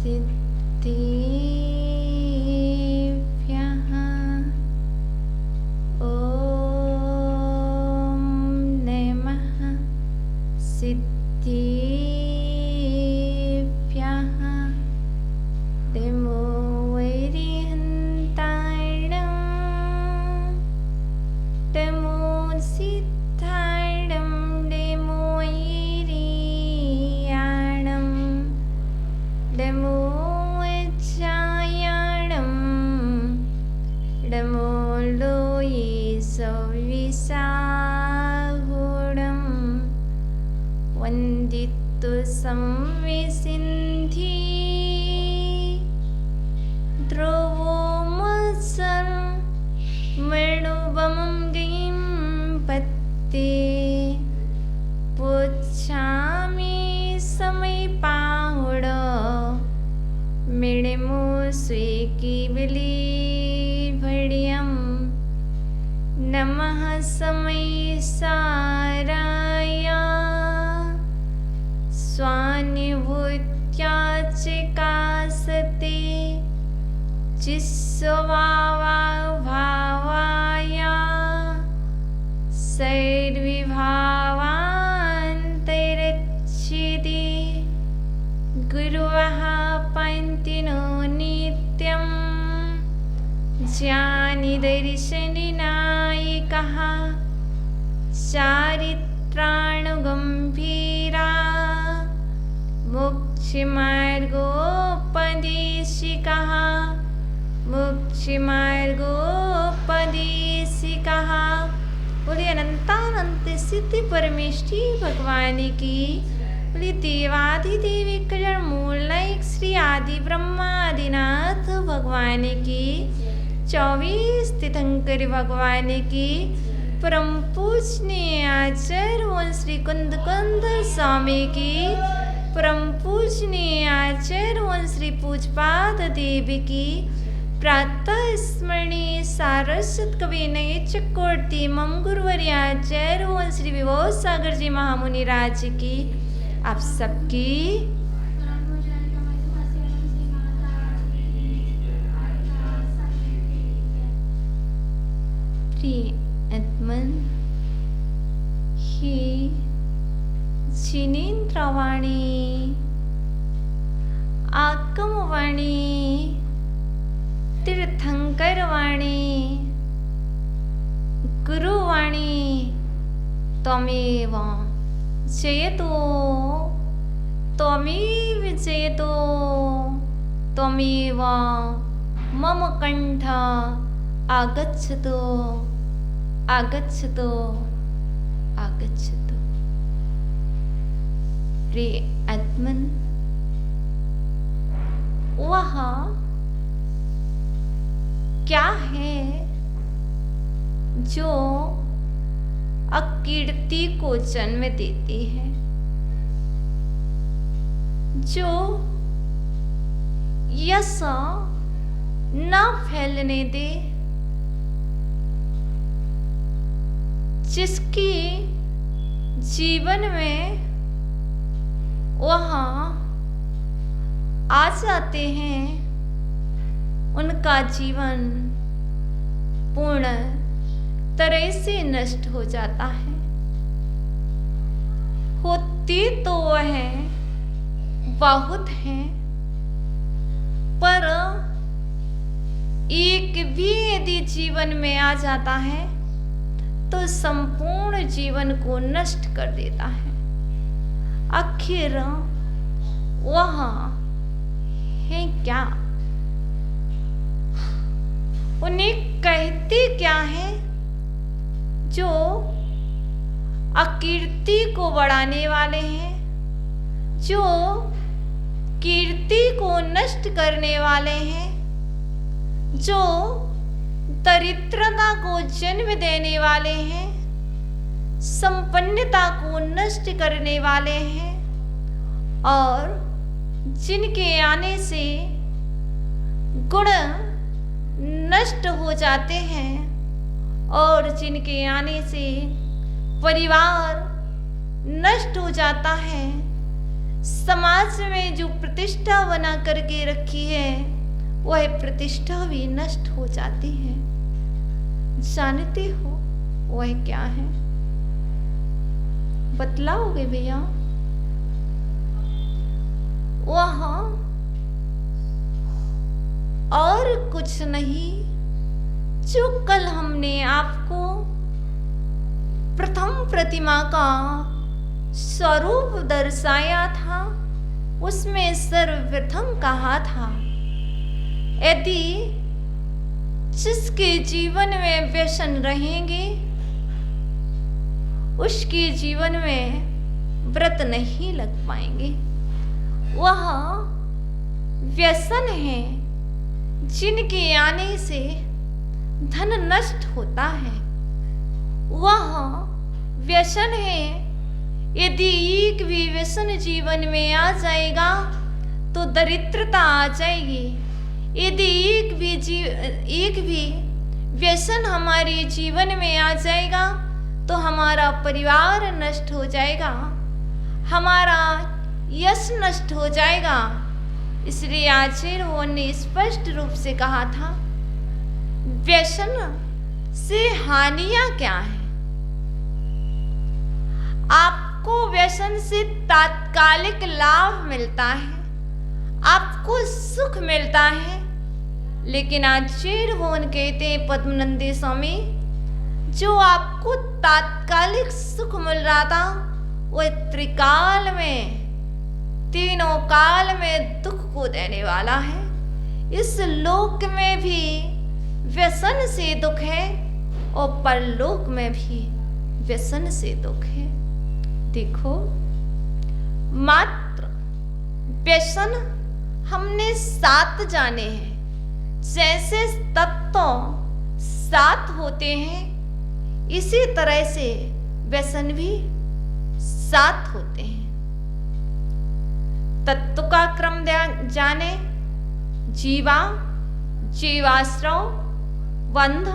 सिद्धिभ्यः ॐ नमः सिद्धिभ्यः नमो वैरिहन्ताणं नमो सिद्धाणं नमो वैरियाणं नमो वज्रायाणं नमो लोये सविसाहुणं वन्दितु संविसिन्धि ध्रुवो मत्सर मृणुवमं गिं पत्ते पुच्छामि समीपाहुड मिणिमो स्वीकिबिली भड्यं नमः समय साराय स्वानुभूत्या चिकासते चिस्वभावाय सैर्विभावान्तरिक्षिति गुरुवः पन्तिनो नित्यं ज्ञानिदर्शननायकः चारित्राणुगम्भीरा मोक्षमार्गोपदेशिकः मोक्षमार्गोपदेशिकः। बोलिए अनंतानंत सिद्धि परमेष्ठी भगवान की। बोलिए देवाधिदेवी कल्याण मूलनायक श्री आदि ब्रह्मादिनाथ भगवान की। 24 तीर्थंकर भगवान की। परम पूजनीय आचार्य श्री कुंद स्वामी की। परम पूजनीय आचार्य श्री पूजपाद देवी की। प्रातः स्मरणीय सारस्वत कवि नये चकोटी मम गुरुवर्याचार्य श्री विभव सागर जी महामुनि राज की। आप सबकी प्रिय आत्मन ही जिनेन्द्रवाणी आगमवाणी तीर्थंकरवाणी गुरुवाणी त्वमेव जयतो त्वमेव जयतो त्वमेव मम कंठ आगच्छतु आगच्छतु आगच्छतु। प्रिय आत्मन वह क्या है जो अकीर्ति को जन्म देती है, जो यश न फैलने दे, जिसकी जीवन में वह आ जाते हैं उनका जीवन पूर्ण तरह से नष्ट हो जाता है। होती तो वह बहुत है, पर एक भी यदि जीवन में आ जाता है तो संपूर्ण जीवन को नष्ट कर देता है। आखिर वह है क्या? उन्हें कहते क्या है जो अकीर्ति को बढ़ाने वाले हैं, जो कीर्ति को नष्ट करने वाले हैं, जो दरिद्रता को जन्म देने वाले हैं, संपन्नता को नष्ट करने वाले हैं, और जिनके आने से गुण नष्ट हो जाते हैं और जिनके आने से परिवार नष्ट हो जाता है, समाज समाज में जो प्रतिष्ठा बना करके रखी है वह प्रतिष्ठा भी नष्ट हो जाती है। जानते हो वह क्या है? बतलाओगे भैया? वह और कुछ नहीं जो कल हमने आपको प्रथम प्रतिमा का स्वरूप दर्शाया था, उसमें सर्वप्रथम कहा था, यदि जिसके जीवन में व्यसन रहेंगे उसके जीवन में व्रत नहीं लग पाएंगे। वह व्यसन है जिनके आने से धन नष्ट होता है। वह व्यसन है यदि एक भी व्यसन जीवन में आ जाएगा तो दरिद्रता आ जाएगी। यदि एक भी व्यसन हमारे जीवन में आ जाएगा तो हमारा परिवार नष्ट हो जाएगा, हमारा यश नष्ट हो जाएगा। इसलिए आचार्यों ने स्पष्ट रूप से कहा था, व्यसन से हानियां क्या है? आपको व्यसन से तात्कालिक लाभ मिलता है, आपको सुख मिलता है, लेकिन आचार्य भवन कहते हैं पद्मनंदी स्वामी, जो आपको तात्कालिक सुख मिल रहा था वह त्रिकाल में, तीनों काल में दुख को देने वाला है। इस लोक में भी व्यसन से दुख है और परलोक में भी व्यसन से दुख है। देखो, मात्र व्यसन हमने 7 जाने हैं। जैसे तत्व 7 होते हैं, इसी तरह से व्यसन भी 7 होते हैं। तत्व का क्रम जाने, जीवा, जीवाश्रव, बंध,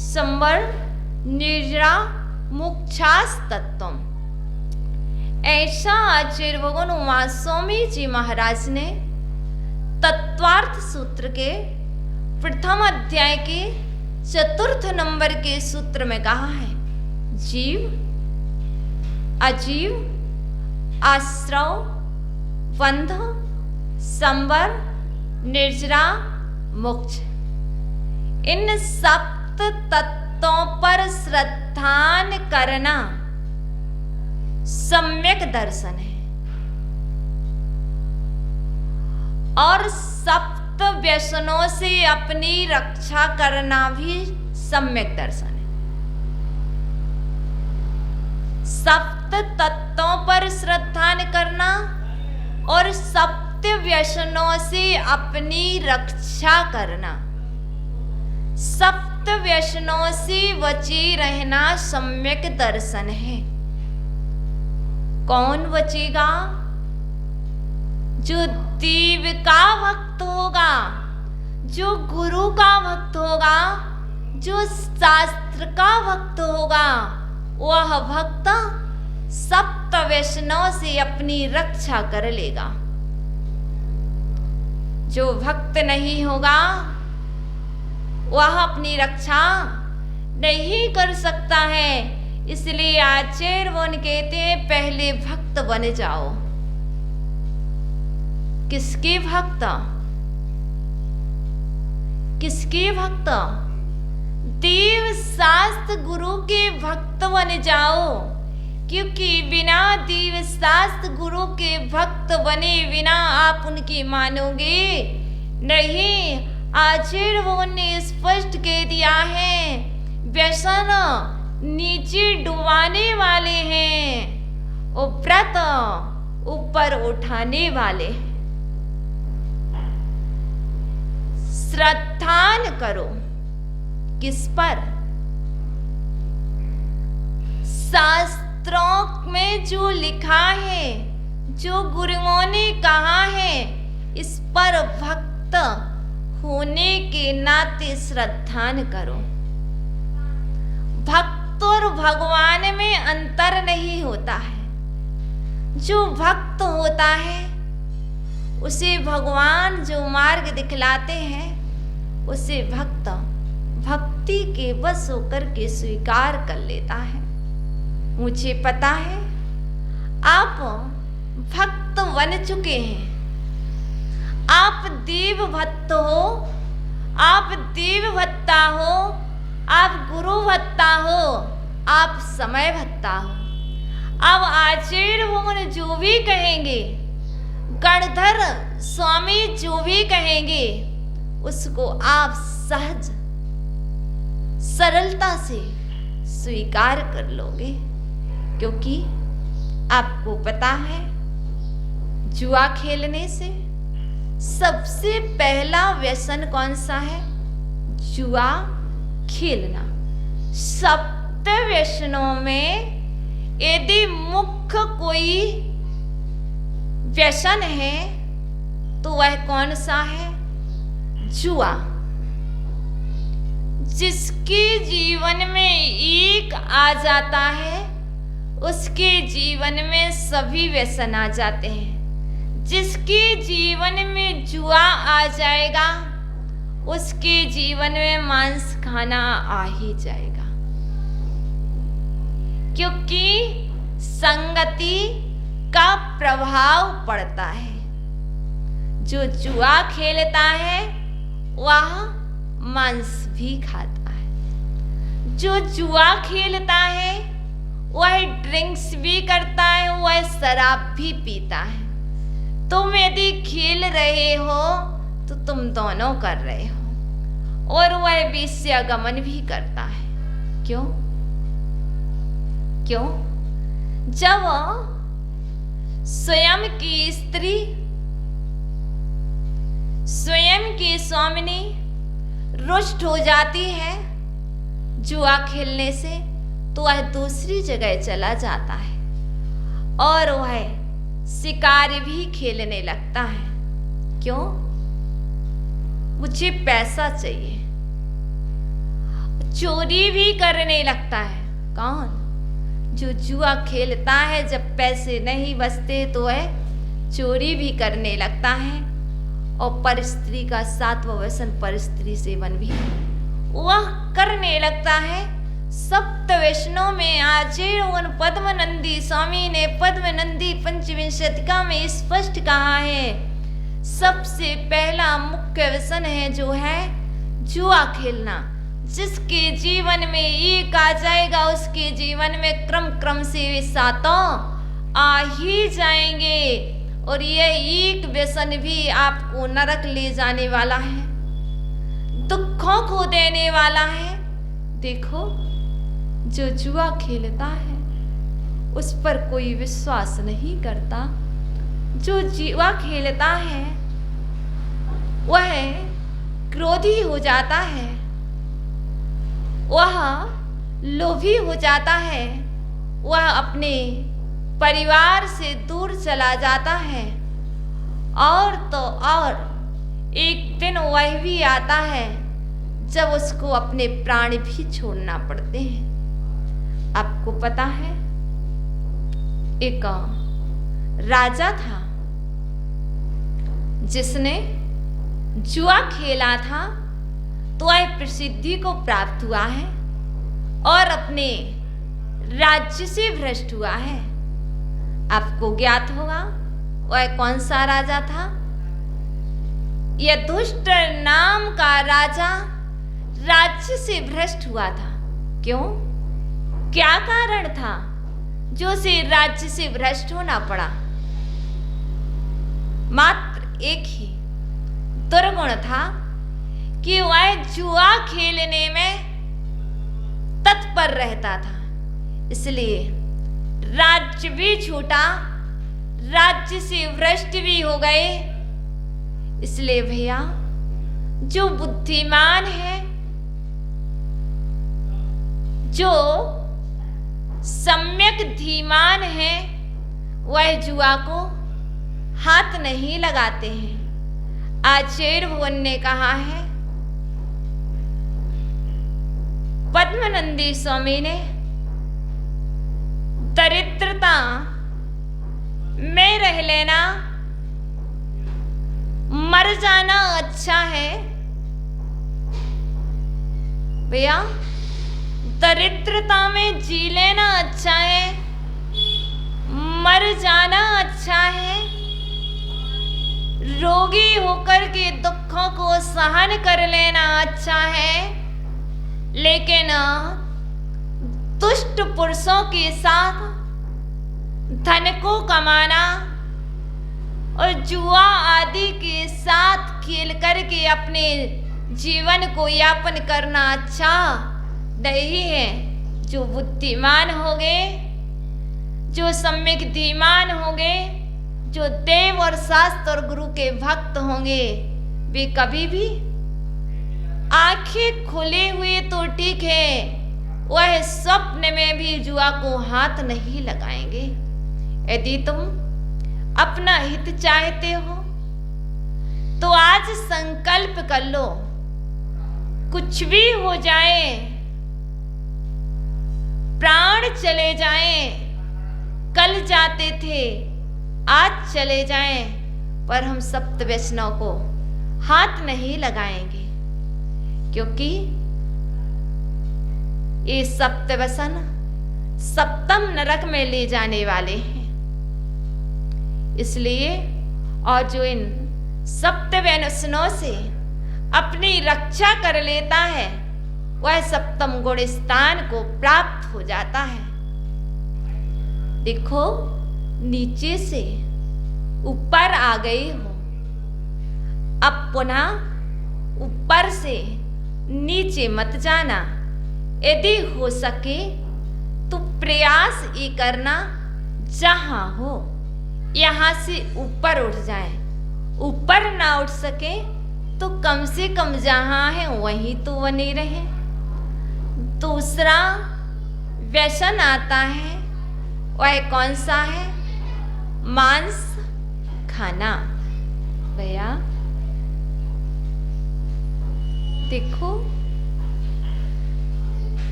संवर, निर्जरा, मोक्षास तत्वम। ऐसा आचार्य भगवान उमा स्वामी जी महाराज ने तत्वार्थ सूत्र के प्रथम अध्याय के 4th नंबर के सूत्र में कहा है, जीव, अजीव, आश्रव, बंध, संवर, निर्जरा, मोक्ष, इन 7 तत्वों पर श्रद्धान करना सम्यक दर्शन है और 7 व्यसनों से अपनी रक्षा करना भी सम्यक दर्शन है। 7 तत्वों पर श्रद्धान करना और 7 व्यसनों से अपनी रक्षा करना, 7 व्यसनों से बचे रहना सम्यक दर्शन है। कौन बचेगा? जो देव का भक्त होगा, जो गुरु का भक्त होगा, जो शास्त्र का भक्त होगा, वह भक्त 7 व्यसनों से अपनी रक्षा कर लेगा। जो भक्त नहीं होगा वह अपनी रक्षा नहीं कर सकता है। इसलिए आचार्य वन कहते हैं, पहले भक्त बन जाओ। किसके भक्त? किसके भक्त? देव शास्त्र गुरु के भक्त बन जाओ, क्योंकि बिना देव शास्त्र गुरु के भक्त बने बिना आप उनकी मानोगे नहीं। आचार्य भगवान ने स्पष्ट कह दिया है, व्यसन नीचे डुबाने वाले हैं और व्रत ऊपर उठाने वाले। श्रद्धान करो किस पर? शास्त्रों में जो लिखा है, जो गुरुओं ने कहा है, इस पर भक्त होने के नाते श्रद्धान करो। भक्त और भगवान में अंतर नहीं होता है। जो भक्त होता है उसे भगवान जो मार्ग दिखलाते हैं उसे भक्त भक्ति के वश होकर के स्वीकार कर लेता है। मुझे पता है आप भक्त बन चुके हैं, आप देव भक्त हो, आप देव भत्ता हो, आप गुरु भत्ता हो, आप समय भत्ता हो। अब आचार्य भगवान जो भी कहेंगे, गणधर स्वामी जो भी कहेंगे, उसको आप सहज सरलता से स्वीकार कर लोगे, क्योंकि आपको पता है जुआ खेलने से सबसे पहला व्यसन कौन सा है? जुआ खेलना। सप्त व्यसनों में यदि मुख्य कोई व्यसन है तो वह कौन सा है? जुआ। जिसके जीवन में एक आ जाता है उसके जीवन में सभी व्यसन आ जाते हैं। जिसके जीवन में जुआ आ जाएगा उसके जीवन में मांस खाना आ ही जाएगा, क्योंकि संगति का प्रभाव पड़ता है। जो जुआ खेलता है वह मांस भी खाता है, जो जुआ खेलता है वह ड्रिंक्स भी करता है, वह शराब भी पीता है। तुम यदि खेल रहे हो तो तुम दोनों कर रहे हो, और वह वेश्यागमन भी करता है। क्यों? जब स्वयं की स्त्री, स्वयं की स्वामिनी रुष्ट हो जाती है जुआ खेलने से, तो वह दूसरी जगह चला जाता है और वह शिकार भी खेलने लगता है। क्यों? मुझे पैसा चाहिए। चोरी भी करने लगता है। कौन? जो जुआ खेलता है। जब पैसे नहीं बचते तो वह चोरी भी करने लगता है, और परस्त्री का सातवां व्यसन परस्त्री सेवन भी वह करने लगता है। सप्त व्यसनों में आचार्य पद्मनंदी स्वामी ने पद्मनंदी पंचविंशतिका में स्पष्ट कहा है, सबसे पहला मुख्य व्यसन है जो है जुआ खेलना। जिसके जीवन में एक आ जाएगा उसके जीवन में क्रम से वे सातों आ ही जाएंगे, और यह एक व्यसन भी आपको नरक ले जाने वाला है, दुखों को देने वाला है। देखो, जो जुआ खेलता है उस पर कोई विश्वास नहीं करता। जो जुआ खेलता है वह क्रोधी हो जाता है, वह लोभी हो जाता है, वह अपने परिवार से दूर चला जाता है। और तो और एक दिन वह भी आता है जब उसको अपने प्राण भी छोड़ना पड़ते हैं। आपको पता है, एक राजा था जिसने जुआ खेला था, तो वह प्रसिद्धि को प्राप्त हुआ है और अपने राज्य से भ्रष्ट हुआ है। आपको ज्ञात होगा वह कौन सा राजा था? यह दुष्ट नाम का राजा राज्य से भ्रष्ट हुआ था। क्यों? क्या कारण था जो उसे राज्य से भ्रष्ट होना पड़ा? मात्र एक ही दुर्गुण था कि वह जुआ खेलने में तत्पर रहता था, इसलिए राज्य भी छूटा, राज्य से भ्रष्ट भी हो गए। इसलिए भैया, जो बुद्धिमान है, जो सम्यक धीमान है, वह जुआ को हाथ नहीं लगाते हैं। आचार्य भगवान ने कहा है, पद्मनंदी स्वामी ने, दरिद्रता में रह लेना मर जाना अच्छा है भैया, दरिद्रता में जी लेना अच्छा है, मर जाना अच्छा है, रोगी होकर के दुखों को सहन कर लेना अच्छा है, लेकिन दुष्ट पुरुषों के साथ धन को कमाना और जुआ आदि के साथ खेल करके अपने जीवन को यापन करना अच्छा नहीं है। जो बुद्धिमान होंगे, जो सम्यक धीमान होंगे, जो देव और शास्त्र और गुरु के भक्त होंगे, वे कभी भी आंखें खुले हुए तो ठीक है, वह स्वप्न में भी जुआ को हाथ नहीं लगाएंगे। यदि तुम अपना हित चाहते हो तो आज संकल्प कर लो, कुछ भी हो जाए, प्राण चले जाएं, कल जाते थे आज चले जाएं, पर हम सप्त वैष्णव को हाथ नहीं लगाएंगे, क्योंकि ये सप्त व्यसन सप्तम नरक में ले जाने वाले हैं। इसलिए और जो इन सप्त व्यसनों से अपनी रक्षा कर लेता है, वह सप्तम गुण स्थान को प्राप्त हो जाता है। देखो, नीचे से ऊपर आ गई हो, अब पुनः ऊपर से नीचे मत जाना। यदि हो सके तो प्रयास ये करना, जहां हो यहां से ऊपर उठ जाए, ऊपर ना उठ सके तो कम से कम जहां है वहीं तो बने रहे। दूसरा व्यसन आता है, वह कौन सा है? मांस खाना। भैया देखो,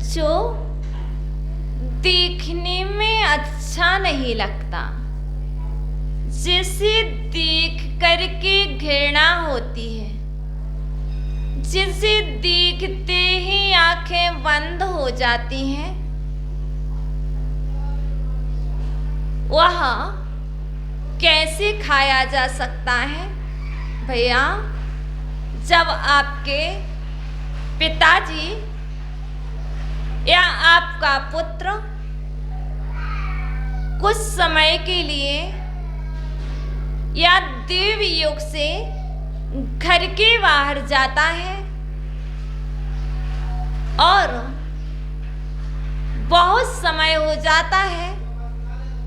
जो देखने में अच्छा नहीं लगता, जिसे देख करके घृणा होती है, जिसे देखते ही आंखें बंद हो जाती हैं, वह कैसे खाया जा सकता है? भैया, जब आपके पिताजी या आपका पुत्र कुछ समय के लिए या देव योग से घर के बाहर जाता है और बहुत समय हो जाता है,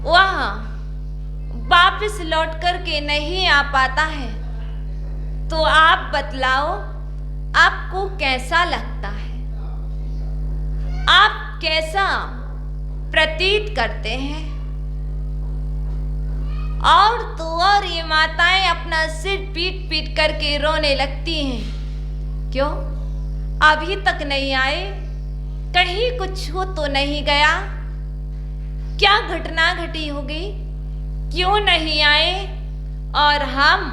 वह वापस लौट कर के नहीं आ पाता है, तो आप बतलाओ आपको कैसा लगता है? आप कैसा प्रतीत करते हैं? और तो और ये माताएं अपना सिर पीट पीट करके रोने लगती हैं। क्यों? अभी तक नहीं आए, कहीं कुछ हो तो नहीं गया, क्या घटना घटी होगी, क्यों नहीं आए? और हम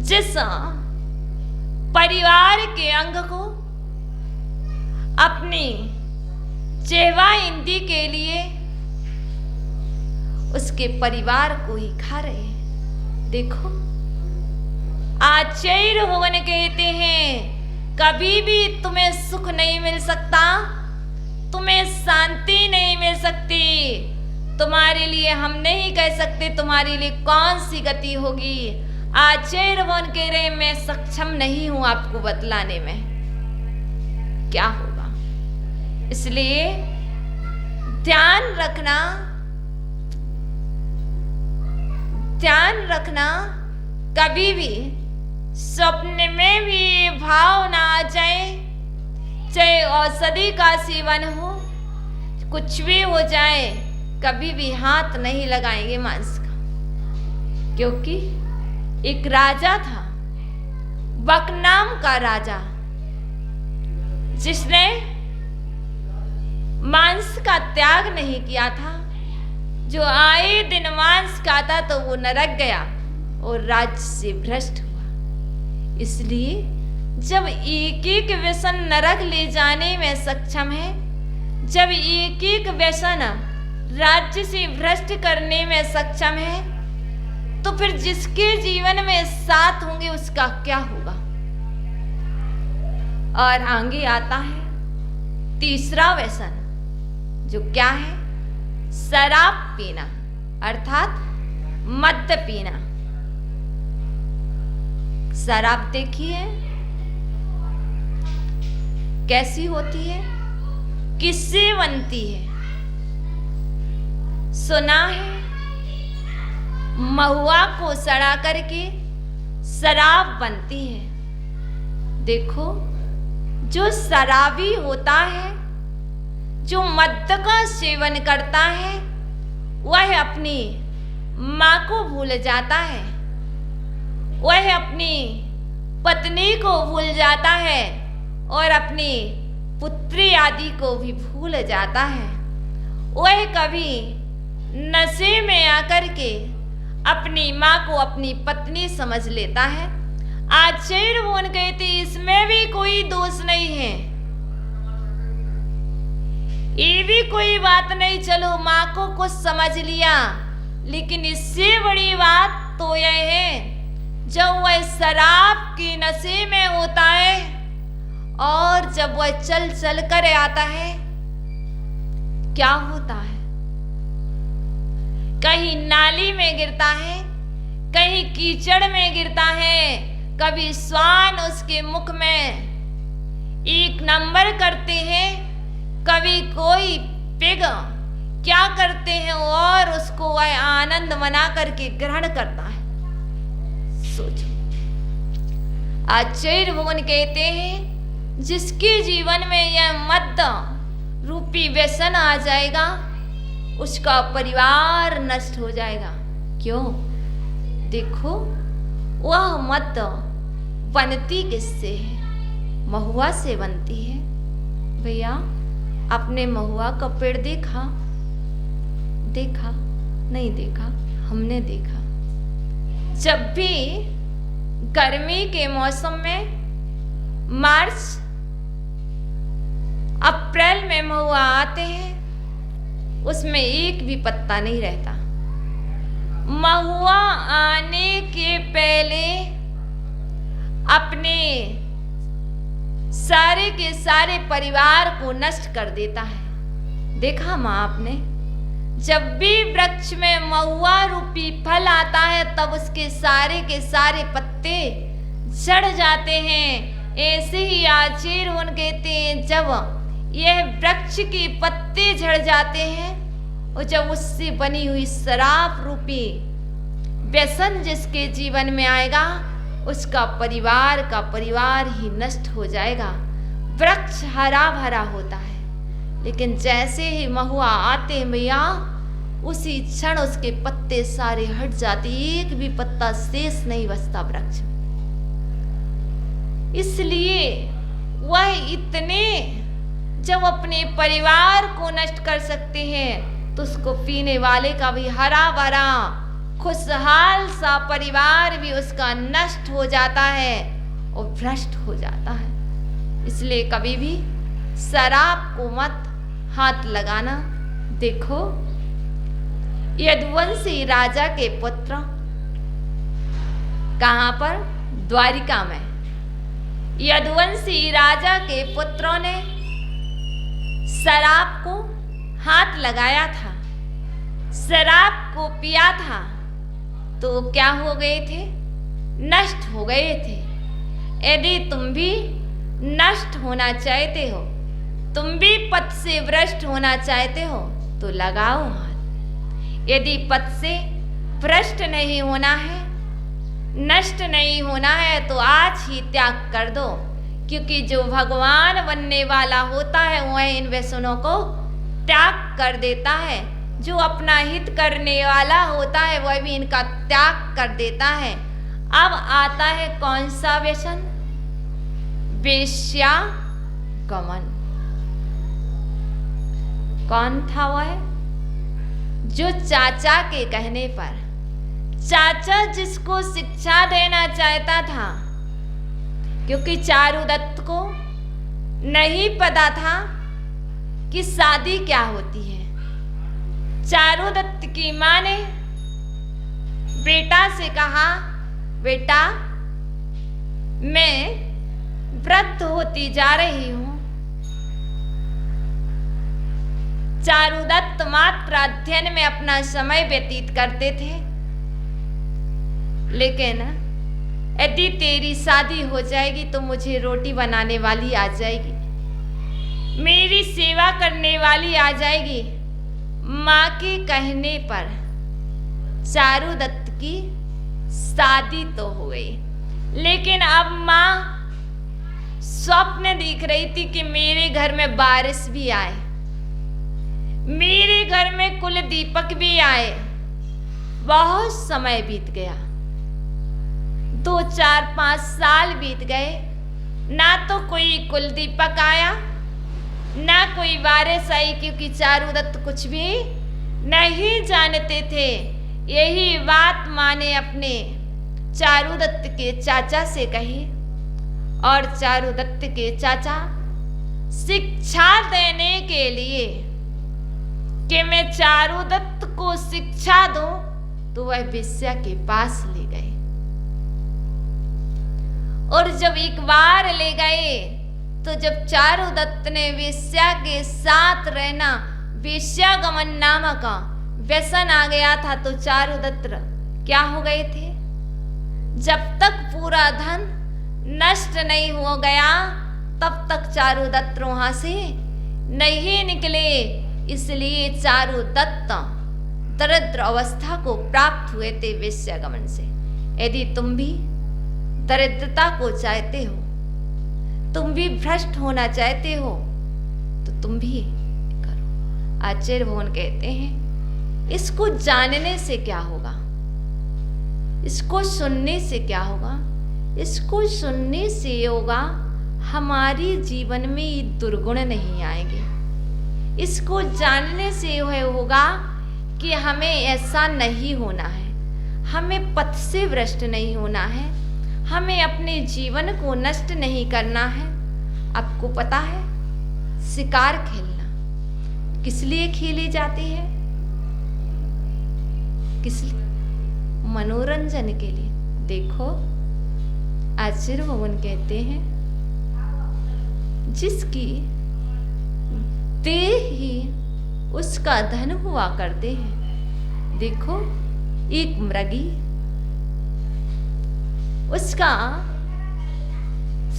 जिस परिवार के अंग को अपनी जिह्वा इंद्री के लिए उसके परिवार को ही खा रहे हैं। देखो, आचार्य भगवान कहते हैं, कभी भी तुम्हें सुख नहीं मिल सकता, तुम्हें शांति नहीं मिल सकती। तुम्हारे लिए हम नहीं कह सकते तुम्हारे लिए कौन सी गति होगी। आचार्य भगवान कह रहे, मैं सक्षम नहीं हूं आपको बतलाने में क्या होगा। इसलिए ध्यान रखना, कभी भी स्वप्न में भी भाव ना आ जाए, चाहे औषधि का सेवन हो, कुछ भी हो जाए, कभी भी हाथ नहीं लगाएंगे मांस का। क्योंकि एक राजा था, बक नाम का राजा, जिसने मांस का त्याग नहीं किया था। जो आए दिन मांस खाता तो वो नरक गया, और राज्य से भ्रष्ट हुआ। इसलिए जब एक एक व्यसन नरक ले जाने में सक्षम है, जब एक एक व्यसन राज्य से भ्रष्ट करने में सक्षम है, तो फिर जिसके जीवन में 7 होंगे उसका क्या होगा। और आगे आता है तीसरा व्यसन, जो क्या है? शराब पीना, अर्थात मद्य पीना। शराब देखिए कैसी होती है, किससे बनती है? सुना है महुआ को सड़ा करके शराब बनती है। देखो, जो शराबी होता है, जो मद्य का सेवन करता है, वह अपनी माँ को भूल जाता है, वह अपनी पत्नी को भूल जाता है और अपनी पुत्री आदि को भी भूल जाता है। वह कभी नशे में आकर के अपनी माँ को अपनी पत्नी समझ लेता है। आचार्य बोन कहते इसमें भी कोई दोष नहीं है, ये भी कोई बात नहीं, चलो माँ को कुछ समझ लिया। लेकिन इससे बड़ी बात तो यह है, जब वह शराब के नशे में होता है और जब वह चल चल कर आता है, क्या होता है? कहीं नाली में गिरता है, कहीं कीचड़ में गिरता है, कभी स्वान उसके मुख में 1 नंबर करते हैं, कभी कोई पिग क्या करते हैं और उसको वह आनंद मना करके ग्रहण करता है। सोचो, आचार्य भगवान कहते हैं जिसके जीवन में यह मद्य रूपी व्यसन आ जाएगा, उसका परिवार नष्ट हो जाएगा। क्यों? देखो, वह मद्य बनती किससे है? महुआ से बनती है। भैया, आपने महुआ का पेड़ देखा? देखा? नहीं देखा? हमने देखा। जब भी गर्मी के मौसम में मार्च अप्रैल में महुआ आते हैं, उसमें एक भी पत्ता नहीं रहता। महुआ आने के पहले अपने सारे के सारे परिवार को नष्ट कर देता है। देखा माँ आपने? जब भी वृक्ष में महुआ रूपी फल आता है, तब उसके सारे के सारे पत्ते झड़ जाते हैं। ऐसे ही आचार्य उन कहते हैं, जब यह वृक्ष के पत्ते झड़ जाते हैं और जब उससे बनी हुई शराब रूपी व्यसन जिसके जीवन में आएगा, उसका परिवार का परिवार ही नष्ट हो जाएगा। वृक्ष हरा भरा होता है, लेकिन जैसे ही महुआ आते हैं भैया, उसी क्षण उसके पत्ते सारे हट जाते, एक भी पत्ता शेष नहीं बचता वृक्ष में। इसलिए वह इतने जब अपने परिवार को नष्ट कर सकते हैं, तो उसको पीने वाले का भी हरा भरा खुशहाल सा परिवार भी उसका नष्ट हो जाता है और भ्रष्ट हो जाता है। इसलिए कभी भी शराब को मत हाथ लगाना। देखो, यदुवंशी राजा के पुत्र कहाँ पर? द्वारिका में। यदुवंशी राजा के पुत्रों ने शराब को हाथ लगाया था, शराब को पिया था, तो क्या हो गए थे? नष्ट हो गए थे। यदि तुम भी नष्ट होना चाहते हो, तुम भी पथ से भ्रष्ट होना चाहते हो, तो लगाओ हाथ। यदि पथ से भ्रष्ट नहीं होना है, नष्ट नहीं होना है, तो आज ही त्याग कर दो, क्योंकि जो भगवान बनने वाला होता है वह इन व्यसनों को त्याग कर देता है। जो अपना हित करने वाला होता है वह भी इनका त्याग कर देता है। अब आता है कौन सा व्यसन? वेश्या गमन। कौन था वह? जो चाचा के कहने पर चाचा जिसको शिक्षा देना चाहता था, क्योंकि चारुदत्त को नहीं पता था कि शादी क्या होती है। चारुदत्त की मां ने बेटा से कहा, बेटा मैं वृद्ध होती जा रही हूं। चारुदत्त मात्र अध्ययन में अपना समय व्यतीत करते थे, लेकिन यदि तेरी शादी हो जाएगी तो मुझे रोटी बनाने वाली आ जाएगी, मेरी सेवा करने वाली आ जाएगी। माँ के कहने पर चारुदत्त की शादी तो हो गई, लेकिन अब माँ स्वप्न देख रही थी कि मेरे घर में बारिश भी आए, मेरे घर में कुल दीपक भी आए। बहुत समय बीत गया, 2, 4, 5 साल बीत गए, ना तो कोई कुल दीपक आया, ना कोई बारिश आई, क्योंकि चारुदत्त कुछ भी नहीं जानते थे। यही बात माँ ने अपने चारुदत्त के चाचा से कही, और चारुदत्त के चाचा शिक्षा देने के लिए कि मैं चारुदत्त को शिक्षा दूं, तो वह वेश्या के पास ले गए। और जब एक बार ले गए, तो जब चारुदत्त ने वेश्या के साथ रहना, वेश्यागमन नामक व्यसन आ गया था, तो चारुदत्त क्या हो गए थे? जब तक पूरा धन नष्ट नहीं हो गया, तब तक चारुदत्त वहां से नहीं निकले। इसलिए चारुदत्त दरिद्र अवस्था को प्राप्त हुए थे वेश्यागमन से। यदि तुम भी दरिद्रता को चाहते हो, तुम भी भ्रष्ट होना चाहते हो, तो तुम भी करो। आचार्य भगवान कहते हैं, इसको जानने से क्या होगा, इसको सुनने से क्या होगा? इसको सुनने से होगा हमारे जीवन में ये दुर्गुण नहीं आएंगे। इसको जानने से यह होगा कि हमें ऐसा नहीं होना है, हमें पथ से भ्रष्ट नहीं होना है, हमें अपने जीवन को नष्ट नहीं करना है। आपको पता है, शिकार खेलना किस लिए खेले जाते हैं? किस लिए? मनोरंजन के लिए। देखो, आचार्य भगवान कहते हैं, जिसकी देह ही उसका धन हुआ करते हैं। देखो, एक मृगी, उसका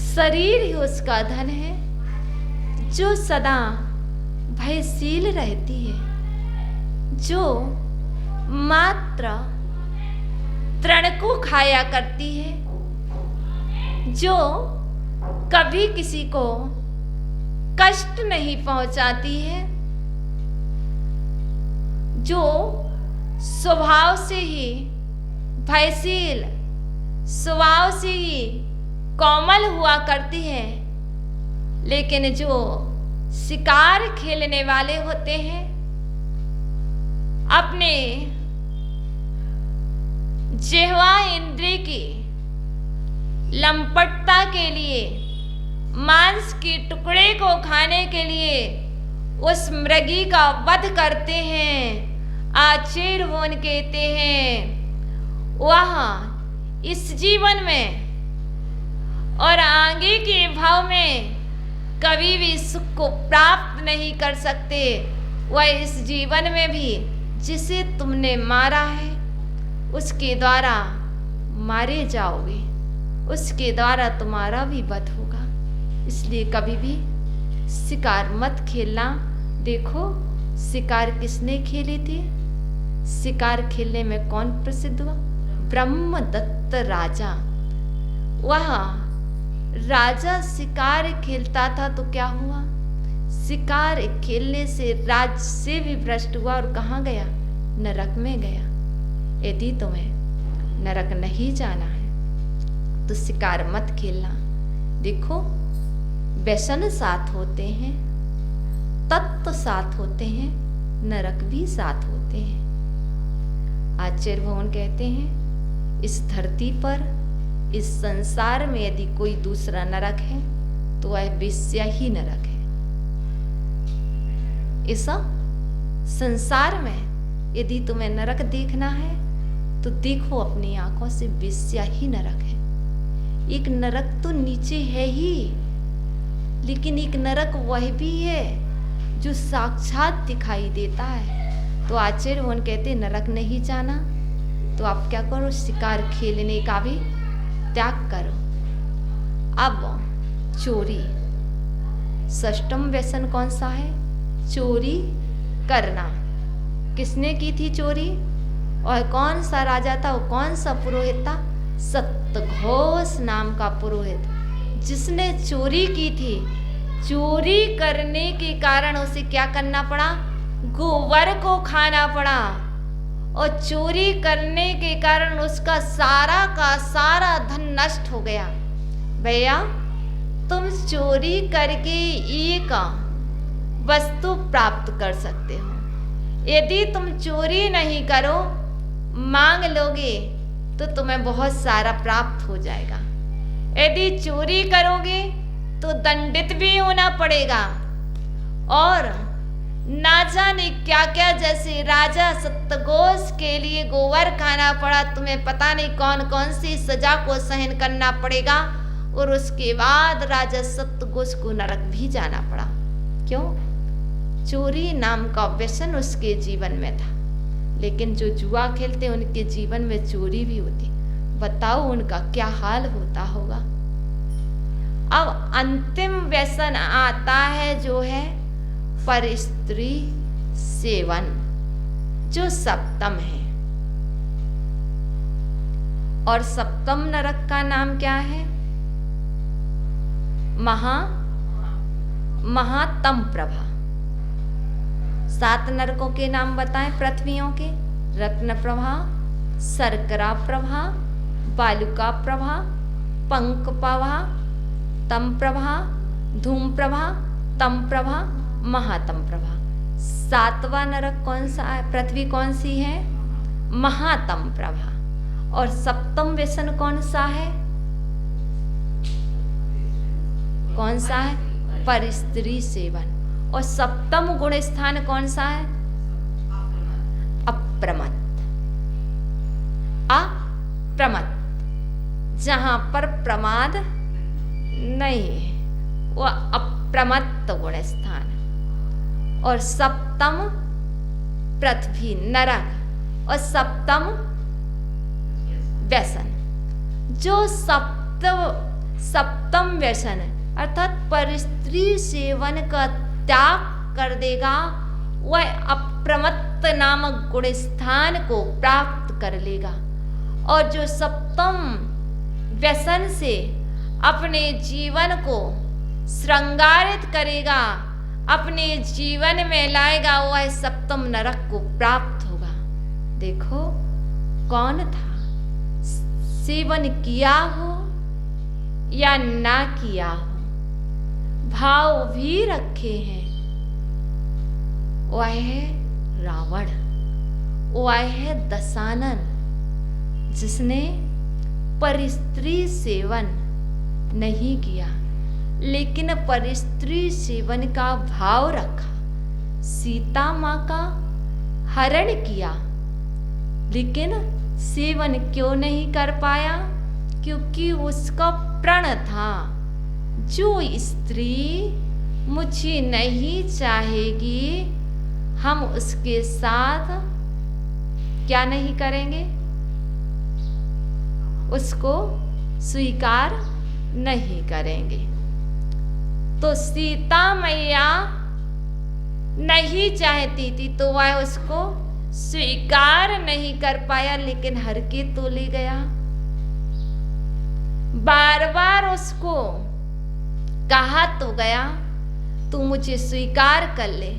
शरीर ही उसका धन है, जो सदा भयशील रहती है, जो मात्र तृण को खाया करती है, जो कभी किसी को कष्ट नहीं पहुंचाती है, जो स्वभाव से ही भयशील, स्वभाव से ही कोमल हुआ करती है। लेकिन जो शिकार खेलने वाले होते हैं, अपने जिह्वा इंद्रिय की लंपटता के लिए, मांस के टुकड़े को खाने के लिए उस मृगी का वध करते हैं। आचार्य भगवान कहते हैं, वह इस जीवन में और आगे के भाव में कभी भी सुख को प्राप्त नहीं कर सकते। वह इस जीवन में भी जिसे तुमने मारा है, उसके द्वारा मारे जाओगे, उसके द्वारा तुम्हारा भी वध होगा। इसलिए कभी भी शिकार मत खेलना। देखो, शिकार किसने खेले थे? शिकार खेलने में कौन प्रसिद्ध हुआ? ब्रह्मदत्त राजा। वह राजा शिकार खेलता था तो क्या हुआ? शिकार खेलने से राज से भी भ्रष्ट हुआ और कहाँ गया? नरक में गया। यदि तुम्हें नरक नहीं जाना है तो शिकार मत खेलना। देखो, व्यसन साथ होते हैं, तत्व साथ होते हैं, नरक भी साथ होते हैं। आचार्य भगवान कहते हैं इस धरती पर, इस संसार में यदि कोई दूसरा नरक है तो वह वेश्या ही नरक है। इस संसार में यदि तुम्हें नरक देखना है तो देखो अपनी आंखों से, वेश्या ही नरक है। एक नरक तो नीचे है ही, लेकिन एक नरक वह भी है जो साक्षात दिखाई देता है। तो आचार्य भगवान कहते नरक नहीं जाना तो आप क्या करो, शिकार खेलने का भी त्याग करो। अब चोरी, षष्ठम व्यसन कौन सा है? चोरी करना। किसने की थी चोरी? और कौन सा राजा था, वो कौन सा पुरोहित था? सत्यघोष नाम का पुरोहित, जिसने चोरी की थी। चोरी करने के कारण उसे क्या करना पड़ा? गोबर को खाना पड़ा। और चोरी करने के कारण उसका सारा का सारा धन नष्ट हो गया। भैया, तुम चोरी करके एक वस्तु प्राप्त कर सकते हो। यदि तुम चोरी नहीं करो, मांग लोगे तो तुम्हें बहुत सारा प्राप्त हो जाएगा। यदि चोरी करोगे तो दंडित भी होना पड़ेगा। और ना जाने क्या क्या, जैसे राजा सत्यघोष के लिए गोबर खाना पड़ा, तुम्हें पता नहीं कौन कौन सी सजा को सहन करना पड़ेगा। और उसके बाद राजा सत्यघोष को नरक भी जाना पड़ा। क्यों? चोरी नाम का व्यसन उसके जीवन में था। लेकिन जो जुआ खेलते उनके जीवन में चोरी भी होती। बताओ उनका क्या हाल होता होगा। अब अंतिम व्यसन आता है जो है परस्त्री सेवन, जो सप्तम है। और सप्तम नरक का नाम क्या है? महातम प्रभा। 7 नरकों के नाम बताएं पृथ्वियों के। रत्न प्रभा, शर्करा प्रभा, बालुका प्रभा, पंख प्रभा, तम प्रभा, धूम प्रभा, तम प्रभा, महातम प्रभा। 7वां नरक कौन सा है? पृथ्वी कौन सी है? महातम प्रभा। और सप्तम व्यसन कौन सा है? कौन सा है? परस्त्री सेवन। और सप्तम गुण स्थान कौन सा है? अप्रमत्त। अप्रमत्त, जहां पर प्रमाद नहीं है, वो अप्रमत्त गुण स्थान। और सप्तम पृथ्वी नरक, और सप्तम व्यसन। जो सप्तम व्यसन अर्थात परस्त्री सेवन का त्याग कर देगा, वह अप्रमत्त नामक गुण स्थान को प्राप्त कर लेगा। और जो सप्तम व्यसन से अपने जीवन को श्रृंगारित करेगा, अपने जीवन में लाएगा, वह सप्तम नरक को प्राप्त होगा। देखो कौन था, सेवन किया हो या ना किया हो, भाव भी रखे हैं, वह है रावण, वह है दशानन, जिसने परस्त्री सेवन नहीं किया, लेकिन परस्त्री सेवन का भाव रखा। सीता माँ का हरण किया, लेकिन सेवन क्यों नहीं कर पाया? क्योंकि उसका प्रण था, जो स्त्री मुझे नहीं चाहेगी, हम उसके साथ क्या नहीं करेंगे? उसको स्वीकार नहीं करेंगे। तो सीता मैया नहीं चाहती थी, तो वह उसको स्वीकार नहीं कर पाया, लेकिन हर के तो ले गया। बार बार उसको कहा तो गया, तू मुझे स्वीकार कर ले,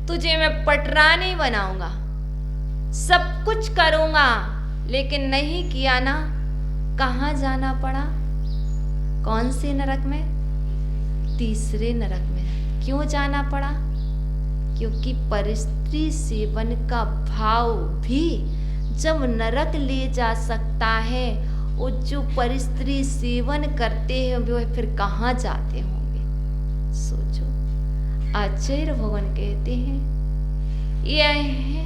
तुझे मैं पटरानी बनाऊंगा, सब कुछ करूंगा, लेकिन नहीं किया ना। कहाँ जाना पड़ा? कौन से नरक में? तीसरे नरक में। क्यों जाना पड़ा? क्योंकि परस्त्री सेवन का भाव भी जब नरक ले जा सकता है, वो जो परिस्त्री सेवन करते हैं वो फिर कहाँ जाते होंगे? सोचो। आचार्य भगवान कहते हैं यह है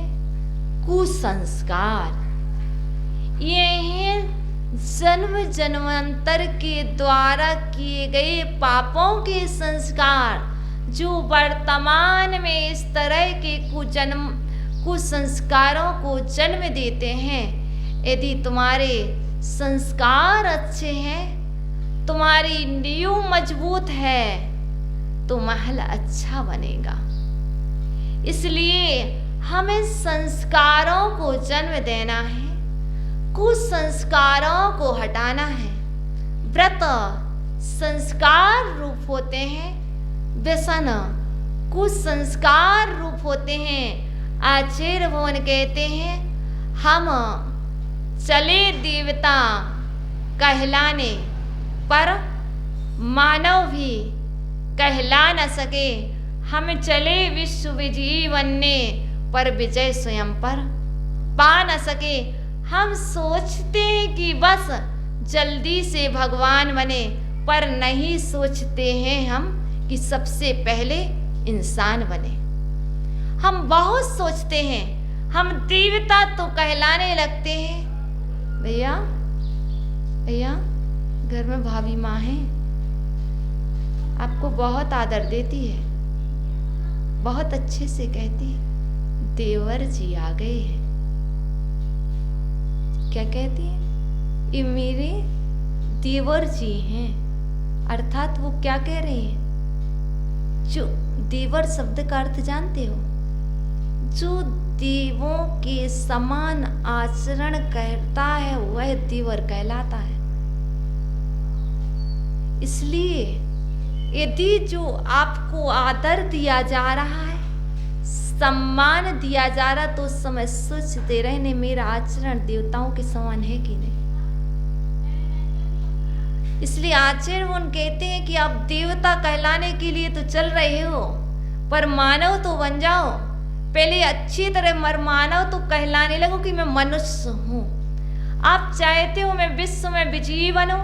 कुसंस्कार, यह है जन्म जन्मांतर के द्वारा किए गए पापों के संस्कार, जो वर्तमान में इस तरह के कुसंस्कारों को जन्म देते हैं। यदि तुम्हारे संस्कार अच्छे हैं, तुम्हारी इंद्रियों मजबूत है, तो महल अच्छा बनेगा। इसलिए हमें संस्कारों को जन्म देना है, कुसंस्कारों को हटाना है। व्रत संस्कार रूप होते हैं, व्यसन कुसंस्कार रूप होते हैं। आचार्य भगवान कहते हैं हम चले देवता कहलाने पर मानव भी कहला न सके, हम चले विश्व विजयी बनने पर विजय स्वयं पर पा न सके। हम सोचते हैं कि बस जल्दी से भगवान बने, पर नहीं सोचते हैं हम कि सबसे पहले इंसान बने। हम बहुत सोचते हैं, हम देवता तो कहलाने लगते हैं। भैया भैया घर में भाभी माँ है, आपको बहुत आदर देती है, बहुत अच्छे से कहती है देवर जी आ गए हैं। क्या कहती है? ये मेरे देवर जी हैं। अर्थात वो क्या कह रहे हैं? जो देवर शब्द का अर्थ जानते हो? जो देवों के समान आचरण करता है वह देवर कहलाता है। इसलिए यदि जो आपको आदर दिया जा रहा है, सम्मान दिया जा रहा, तो उस समय सोचते रहने मेरा आचरण देवताओं के समान है कि नहीं। इसलिए आचार्य उन कहते हैं कि आप देवता कहलाने के लिए तो चल रहे हो, पर मानव तो बन जाओ। पहले अच्छी तरह मानव तो कहलाने लगो कि मैं मनुष्य हूं। आप चाहते हो मैं विश्व में विजयी बनूं,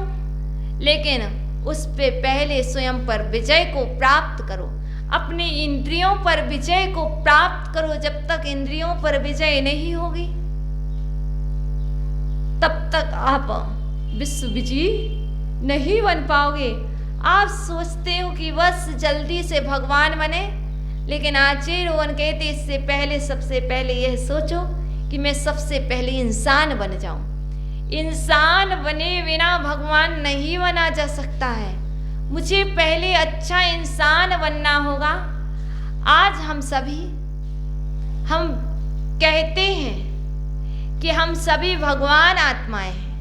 लेकिन उस पे पहले स्वयं पर विजय को प्राप्त करो, अपनी इंद्रियों पर विजय को प्राप्त करो। जब तक इंद्रियों पर विजय नहीं होगी तब तक आप विश्व विजयी नहीं बन पाओगे। आप सोचते हो कि बस जल्दी से भगवान बने, लेकिन आचार्य कहते इससे पहले सबसे पहले यह सोचो कि मैं सबसे पहले इंसान बन जाऊं। इंसान बने बिना भगवान नहीं बना जा सकता है। मुझे पहले अच्छा इंसान बनना होगा। आज हम कहते हैं कि हम सभी भगवान आत्माएं हैं।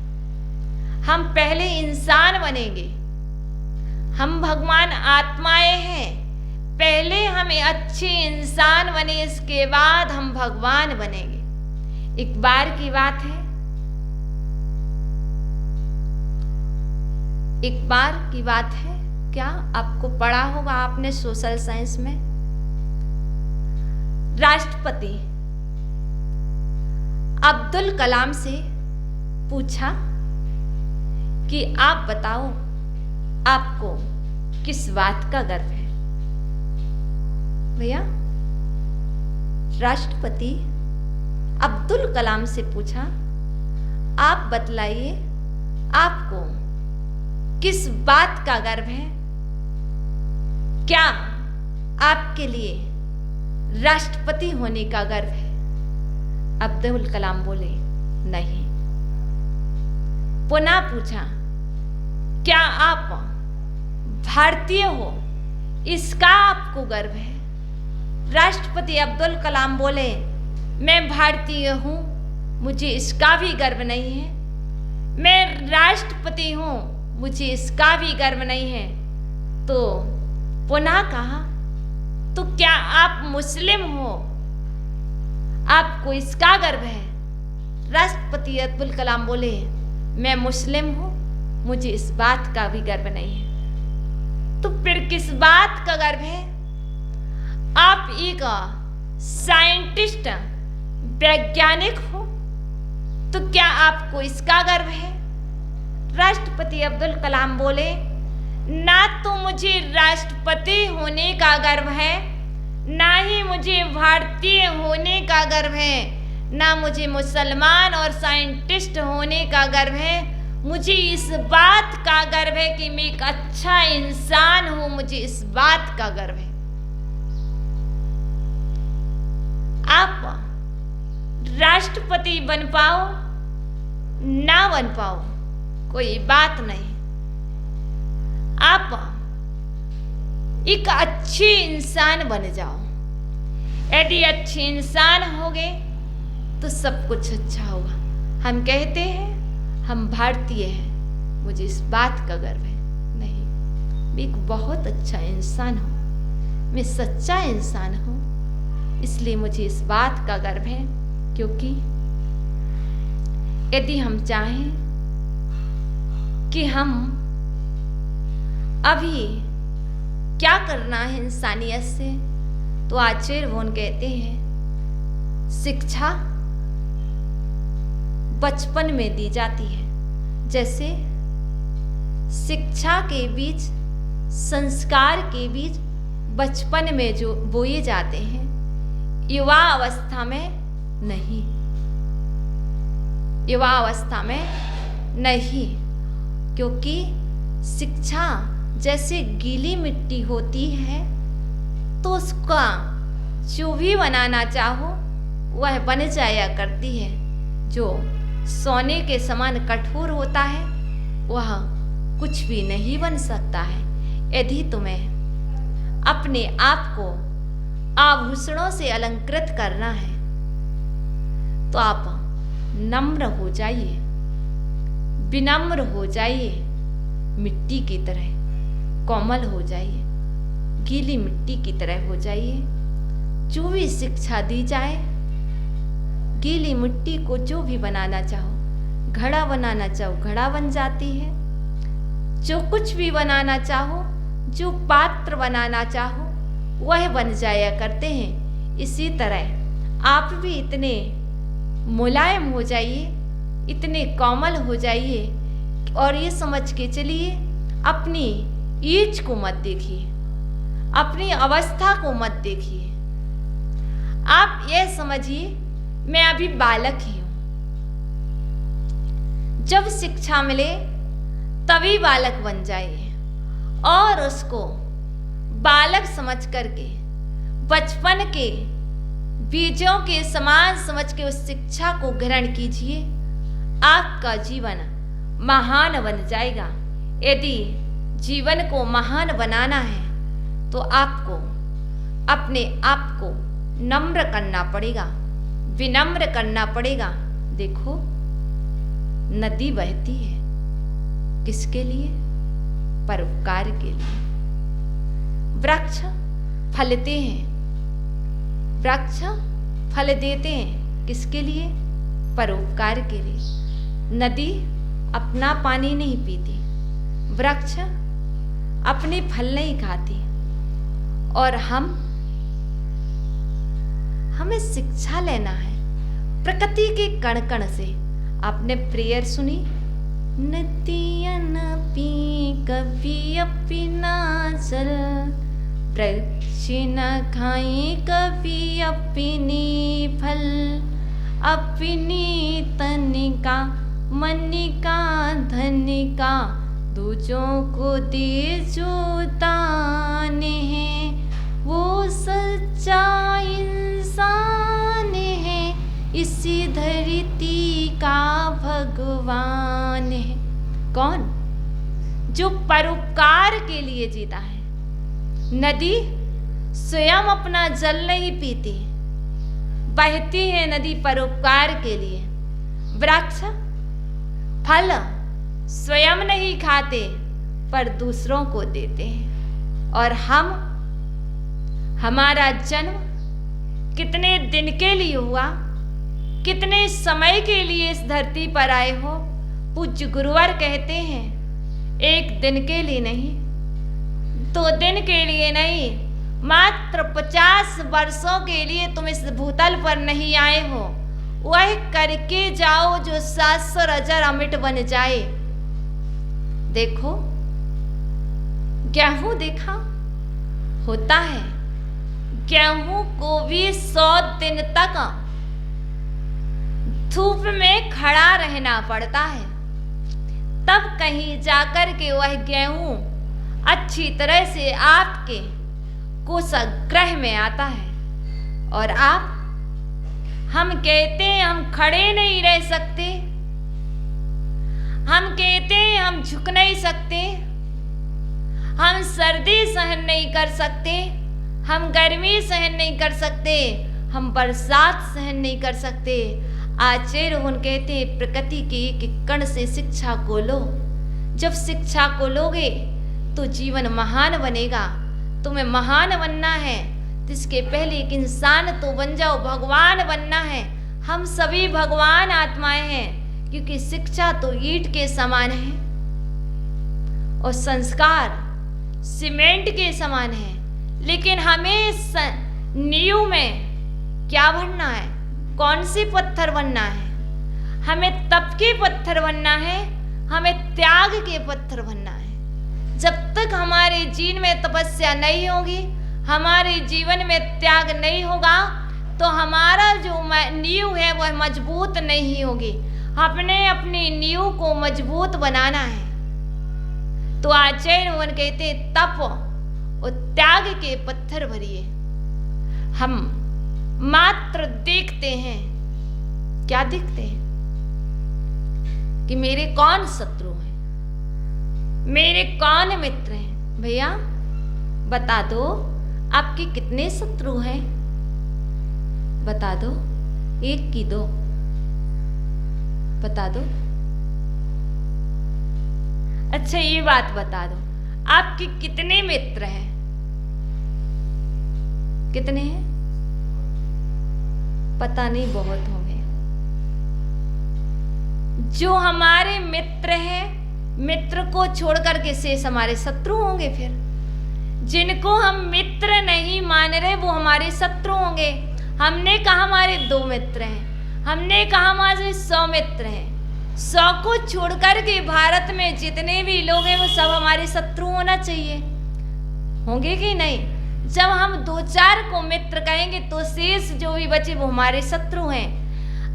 हम पहले इंसान बनेंगे। हम भगवान आत्माएं हैं, पहले हमें अच्छे इंसान बने, इसके बाद हम भगवान बनेंगे। एक बार की बात है, एक बार की बात है, क्या आपको पढ़ा होगा आपने सोशल साइंस में? राष्ट्रपति अब्दुल कलाम से पूछा कि आप बताओ आपको किस बात का गर्व है। भैया, राष्ट्रपति अब्दुल कलाम से पूछा, आप बतलाइए आपको किस बात का गर्व है? क्या आपके लिए राष्ट्रपति होने का गर्व है? अब्दुल कलाम बोले नहीं। पुनः पूछा, क्या आप भारतीय हो, इसका आपको गर्व है? राष्ट्रपति अब्दुल कलाम बोले, मैं भारतीय हूं, मुझे इसका भी गर्व नहीं है। मैं राष्ट्रपति हूं, मुझे इसका भी गर्व नहीं है। तो पुनः कहा, तो क्या आप मुस्लिम हो, आपको इसका गर्व है? राष्ट्रपति अब्दुल कलाम बोले, मैं मुस्लिम हूं, मुझे इस बात का भी गर्व नहीं है। तो फिर किस बात का गर्व है? आप एक साइंटिस्ट, वैज्ञानिक हो, तो क्या आपको इसका गर्व है? राष्ट्रपति अब्दुल कलाम बोले, ना तो मुझे राष्ट्रपति होने का गर्व है, ना ही मुझे भारतीय होने का गर्व है, ना मुझे मुसलमान और साइंटिस्ट होने का गर्व है। मुझे इस बात का गर्व है कि मैं एक अच्छा इंसान हूं। मुझे इस बात का गर्व है। आप राष्ट्रपति बन पाओ ना बन पाओ कोई बात नहीं, आप एक अच्छे इंसान बन जाओ। यदि अच्छे इंसान होगे तो सब कुछ अच्छा होगा। हम कहते हैं हम भारतीय हैं, मुझे इस बात का गर्व है। नहीं, मैं एक बहुत अच्छा इंसान हूँ, मैं सच्चा इंसान हूँ, इसलिए मुझे इस बात का गर्व है। क्योंकि यदि हम चाहें कि हम अभी क्या करना है इंसानियत से, तो आचार्य वोन कहते हैं शिक्षा बचपन में दी जाती है। जैसे शिक्षा के बीज, संस्कार के बीज बचपन में जो बोए जाते हैं, युवा अवस्था में नहीं, युवा अवस्था में नहीं। क्योंकि शिक्षा जैसे गीली मिट्टी होती है तो उसका जो भी बनाना चाहो वह बन जाया करती है। जो सोने के समान कठोर होता है वह कुछ भी नहीं बन सकता है। यदि तुम्हें अपने आप को आभूषणों से अलंकृत करना है तो आप नम्र हो जाइए, विनम्र हो जाइए, मिट्टी की तरह कोमल हो जाइए, गीली मिट्टी की तरह हो जाइए। जो भी शिक्षा दी जाए, गीली मिट्टी को जो भी बनाना चाहो, घड़ा बनाना चाहो घड़ा बन जाती है। जो कुछ भी बनाना चाहो, जो पात्र बनाना चाहो वह बन जाया करते हैं। इसी तरह आप भी इतने मुलायम हो जाइए, इतने कोमल हो जाइए और ये समझ के चलिए अपनी एज को मत देखिए, अपनी अवस्था को मत देखिए। आप ये समझिए मैं अभी बालक ही हूं। जब शिक्षा मिले तभी बालक बन जाइए और उसको बालक समझ करके बचपन के बीजों के समान समझ के उस शिक्षा को ग्रहण कीजिए। आपका जीवन महान बन जाएगा। यदि जीवन को महान बनाना है तो आपको अपने आप को नम्र करना पड़ेगा, विनम्र करना पड़ेगा। देखो नदी बहती है किसके लिए? परोपकार के लिए। वृक्ष फलते हैं, वृक्ष फल देते हैं किसके लिए? परोपकार के लिए। नदी अपना पानी नहीं पीती, वृक्ष अपने फल नहीं खाती। और हमें शिक्षा लेना है प्रकृति के कण कण से। आपने प्रेयर सुनी? नदियन पी कभी अपना जल, वृक्ष न खाए कभी अपनी फल, अपनी तनिका मनिका धनिका, दूजों को दे जो दान है, वो सच्चा इंसान है, इसी धरती का भगवान है। कौन? जो परोपकार के लिए जीता है। नदी स्वयं अपना जल नहीं पीती, बहती है नदी परोपकार के लिए। वृक्ष फल स्वयं नहीं खाते पर दूसरों को देते हैं। और हमारा जन्म कितने दिन के लिए हुआ, कितने समय के लिए इस धरती पर आए हो? पूज्य गुरुवर कहते हैं एक दिन के लिए नहीं, 2 दिन के लिए नहीं, मात्र 50 वर्षों के लिए तुम इस भूतल पर नहीं आए हो। वह करके जाओ जो शाश्वत अजर अमिट बन जाए। देखो, गेहूं देखा होता है, गेहूं को भी 100 दिन तक धूप में खड़ा रहना पड़ता है, तब कहीं जाकर के वह गेहूं अच्छी तरह से आपके कोषागृह में आता है। और आप, हम कहते हैं हम खड़े नहीं रह सकते, हम कहते हैं हम झुक नहीं सकते, हम सर्दी सहन नहीं कर सकते, हम गर्मी सहन नहीं कर सकते, हम बरसात सहन नहीं कर सकते। आचार्य उन कहते हैं प्रकृति के एक कण से शिक्षा को लो। जब शिक्षा को लोगे तो जीवन महान बनेगा। तुम्हें महान बनना है तो इसके पहले एक इंसान तो बन जाओ, भगवान बनना है। हम सभी भगवान आत्माएं हैं, क्योंकि शिक्षा तो ईंट के समान है और संस्कार सीमेंट के समान है। लेकिन हमें नींव में क्या बनना है, कौन से पत्थर बनना है? हमें तप के पत्थर बनना है, हमें त्याग के पत्थर बनना है। जब तक हमारे जीवन में तपस्या नहीं होगी, हमारे जीवन में त्याग नहीं होगा, तो हमारा जो नींव है वह मजबूत नहीं होगी। अपनी नींव को मजबूत बनाना है। तो आचार्य वन कहते तप और त्याग के पत्थर भरिए। हम मात्र देखते हैं, क्या देखते हैं कि मेरे कौन शत्रु हैं, मेरे कौन मित्र हैं। भैया बता दो, आपके कितने शत्रु हैं? बता दो, एक की दो, बता दो। अच्छा ये बात बता दो, आपके कितने मित्र हैं? कितने हैं? पता नहीं, बहुत होंगे। जो हमारे मित्र हैं, मित्र को छोड़कर के शेष हमारे शत्रु होंगे। फिर जिनको हम मित्र नहीं मान रहे वो हमारे शत्रु होंगे। हमने कहा हमारे 2 मित्र हैं, हमने कहा हमारे 100 मित्र हैं। 100 को छोड़कर के भारत में जितने भी लोग हैं वो सब हमारे शत्रु होना चाहिए, होंगे कि नहीं? जब हम 2-4 को मित्र कहेंगे तो शेष जो भी बचे वो हमारे शत्रु हैं।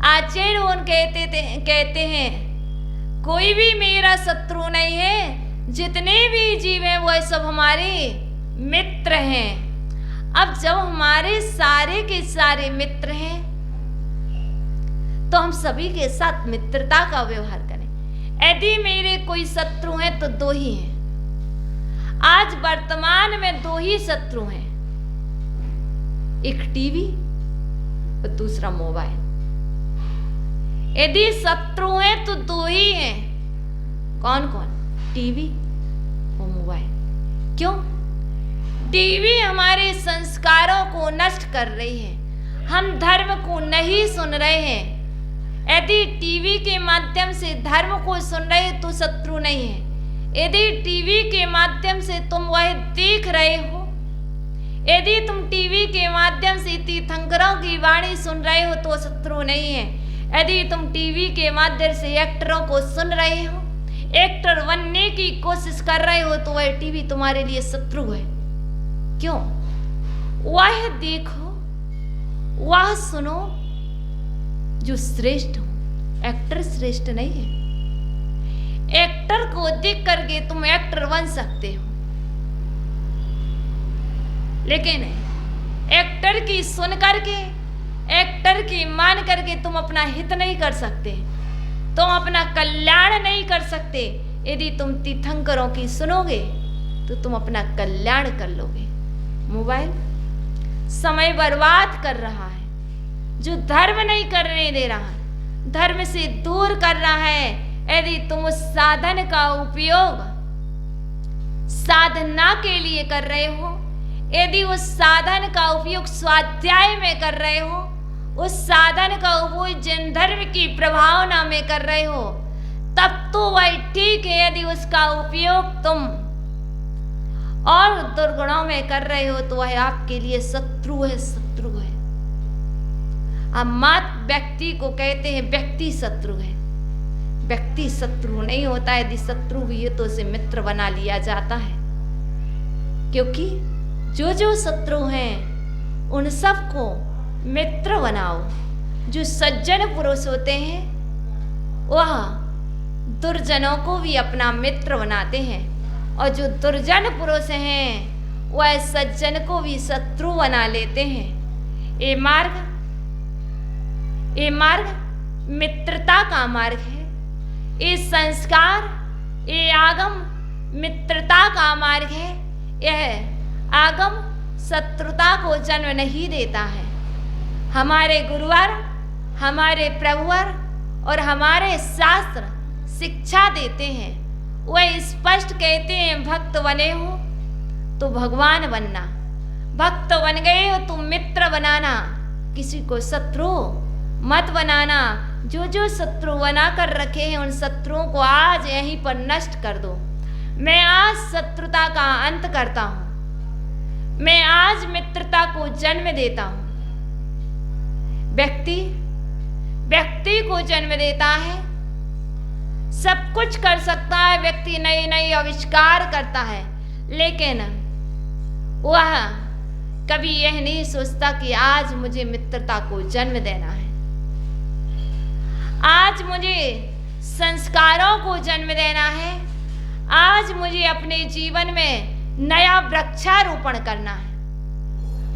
आचार्य उन कहते हैं कोई भी मेरा शत्रु नहीं है, जितने भी जीव हैं वह सब हमारे मित्र हैं। अब जब हमारे सारे के सारे मित्र हैं तो हम सभी के साथ मित्रता का व्यवहार करें। यदि मेरे कोई शत्रु हैं तो 2 ही हैं। आज वर्तमान में 2 ही शत्रु हैं, एक टीवी और दूसरा मोबाइल। यदि शत्रु हैं तो 2 ही हैं। कौन कौन? टीवी और मोबाइल। क्यों? टीवी हमारे संस्कारों को नष्ट कर रही है, हम धर्म को नहीं सुन रहे हैं। यदि टीवी के माध्यम से धर्म को सुन रहे हो तो शत्रु नहीं है। यदि टीवी के माध्यम से तुम वह देख रहे हो, यदि तुम टीवी के माध्यम से तीर्थंकरों की वाणी सुन रहे हो तो शत्रु नहीं है। यदि तुम टीवी के माध्यम से एक्टरों को सुन रहे हो, एक्टर बनने की कोशिश कर रहे हो, तो वह टीवी तुम्हारे लिए शत्रु है। क्यों? वह देखो, वह सुनो जो श्रेष्ठ हो। एक्टर श्रेष्ठ नहीं है। एक्टर को देख करके तुम एक्टर बन सकते हो, लेकिन एक्टर की सुन करके, एक्टर की मान करके तुम अपना हित नहीं कर सकते, तुम अपना कल्याण नहीं कर सकते। यदि तुम तीर्थंकरों की सुनोगे तो तुम अपना कल्याण कर लोगे। मोबाइल समय बर्बाद कर रहा है, जो धर्म नहीं करने दे रहा है, धर्म से दूर कर रहा है। यदि तुम उस साधन का उपयोग साधना के लिए कर रहे हो, यदि उस साधन का उपयोग स्वाध्याय में कर रहे हो, उस साधन का उपयोग जन धर्म की प्रभावना में कर रहे हो, तब तो वह ठीक है। यदि उसका उपयोग तुम और दुर्गुणों में कर रहे हो तो वह आपके लिए शत्रु है, शत्रु है। अब मत व्यक्ति को कहते हैं व्यक्ति शत्रु है। व्यक्ति शत्रु नहीं होता, यदि शत्रु भी है तो उसे मित्र बना लिया जाता है, क्योंकि जो शत्रु हैं उन सबको मित्र बनाओ। जो सज्जन पुरुष होते हैं वह दुर्जनों को भी अपना मित्र बनाते हैं, और जो दुर्जन पुरुष हैं वह सज्जन को भी शत्रु बना लेते हैं। ये मार्ग मित्रता का मार्ग है। ये संस्कार, ये आगम मित्रता का मार्ग है। यह आगम शत्रुता को जन्म नहीं देता है। हमारे गुरुवर, हमारे प्रभुवर और हमारे शास्त्र शिक्षा देते हैं। वह स्पष्ट कहते हैं भक्त बने हो तो भगवान बनना, भक्त बन गए हो तो मित्र बनाना, किसी को शत्रु मत बनाना। जो शत्रु बना कर रखे हैं उन शत्रुओं को आज यहीं पर नष्ट कर दो। मैं आज शत्रुता का अंत करता हूं, मैं आज मित्रता को जन्म देता हूं। व्यक्ति को जन्म देता है, सब कुछ कर सकता है, व्यक्ति नए नए आविष्कार करता है, लेकिन वह कभी यह नहीं सोचता कि आज मुझे मित्रता को जन्म देना है, आज मुझे संस्कारों को जन्म देना है, आज मुझे अपने जीवन में नया वृक्षारोपण करना है।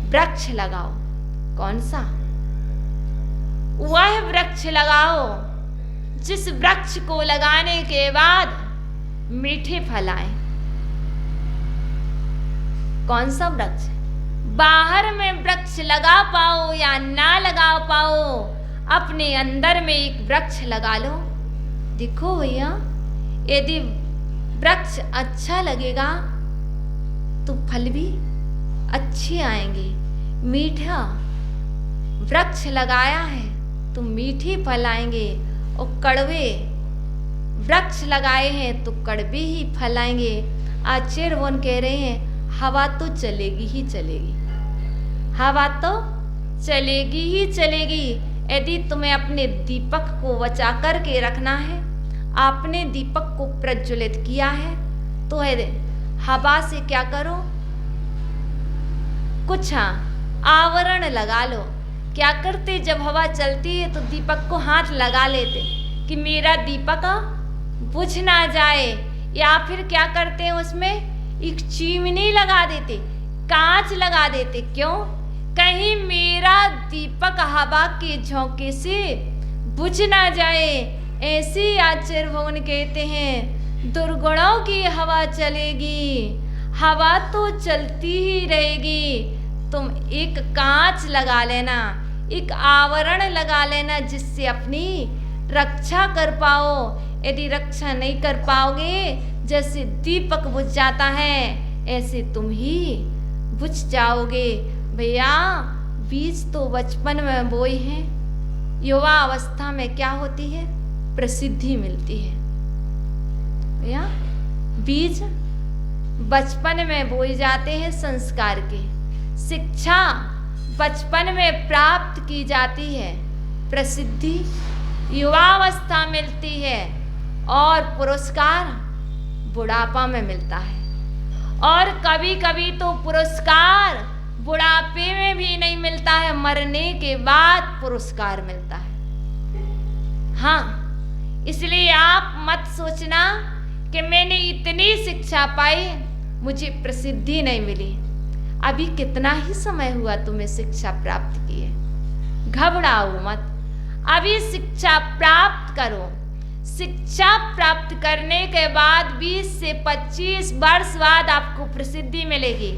वृक्ष लगाओ। कौन सा? वह वृक्ष लगाओ जिस वृक्ष को लगाने के बाद मीठे फल आए। कौन सा वृक्ष? बाहर में वृक्ष लगा पाओ या ना लगा पाओ, अपने अंदर में एक वृक्ष लगा लो। देखो भैया, यदि वृक्ष अच्छा लगेगा तो फल भी अच्छे आएंगे। मीठा वृक्ष लगाया है तो मीठे फल आएंगे, और कड़वे वृक्ष लगाए हैं तो कड़वे ही फल आएंगे। आचार्य वन कह रहे हैं हवा तो चलेगी ही चलेगी, हवा तो चलेगी ही चलेगी। यदि तुम्हें अपने दीपक को बचा कर के रखना है, आपने दीपक को प्रज्वलित किया है, तो हवा से क्या करो, कुछ आवरण लगा लो। क्या करते, जब हवा चलती है तो दीपक को हाथ लगा लेते कि मेरा दीपक बुझ ना जाए, या फिर क्या करते हैं उसमें एक चिमनी लगा देते, कांच लगा देते। क्यों? कहीं मेरा दीपक हवा के झोंके से बुझ ना जाए। ऐसे आचार्य भगवान कहते हैं दुर्गुणों की हवा चलेगी, हवा तो चलती ही रहेगी। तुम एक कांच लगा लेना, एक आवरण लगा लेना, जिससे अपनी रक्षा कर पाओ। यदि रक्षा नहीं कर पाओगे, जैसे दीपक बुझ जाता है ऐसे तुम ही बुझ जाओगे। भैया, बीज तो बचपन में बोए हैं, युवा अवस्था में क्या होती है? प्रसिद्धि मिलती है। भैया, बीज बचपन में बोए जाते हैं संस्कार के, शिक्षा बचपन में प्राप्त की जाती है, प्रसिद्धि युवावस्था मिलती है, और पुरस्कार बुढ़ापा में मिलता है। और कभी कभी तो पुरस्कार बुढ़ापे में भी नहीं मिलता है, मरने के बाद पुरस्कार मिलता है। हाँ, इसलिए आप मत सोचना कि मैंने इतनी शिक्षा पाई, मुझे प्रसिद्धि नहीं मिली। अभी कितना ही समय हुआ तुम्हें शिक्षा प्राप्त किए, घबराओ मत, अभी शिक्षा प्राप्त करो। शिक्षा प्राप्त करने के बाद 20 से 25 वर्ष बाद आपको प्रसिद्धि मिलेगी,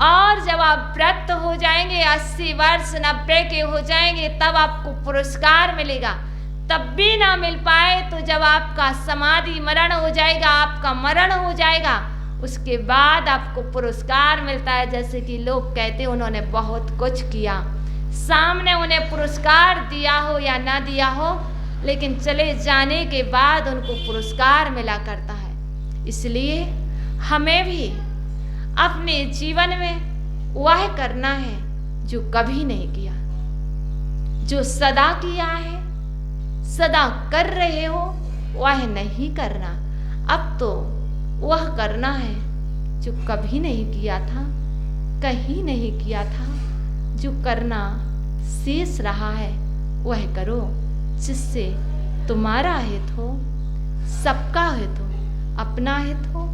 और जब आप वृद्ध हो जाएंगे, 80 वर्ष 90 के हो जाएंगे, तब आपको पुरस्कार मिलेगा। तब भी ना मिल पाए तो जब आपका समाधि मरण हो जाएगा, आपका मरण हो जाएगा, उसके बाद आपको पुरस्कार मिलता है। जैसे कि लोग कहते हैं उन्होंने बहुत कुछ किया, सामने उन्हें पुरस्कार दिया हो या ना दिया हो, लेकिन चले जाने के बाद उनको पुरस्कार मिला करता है। इसलिए हमें भी अपने जीवन में वह करना है जो कभी नहीं किया। जो सदा किया है, सदा कर रहे हो, वह नहीं करना। अब तो वह करना है जो कभी नहीं किया था, कहीं नहीं किया था। जो करना शेष रहा है वह करो, जिससे तुम्हारा हित हो, सबका हित हो, अपना हित हो,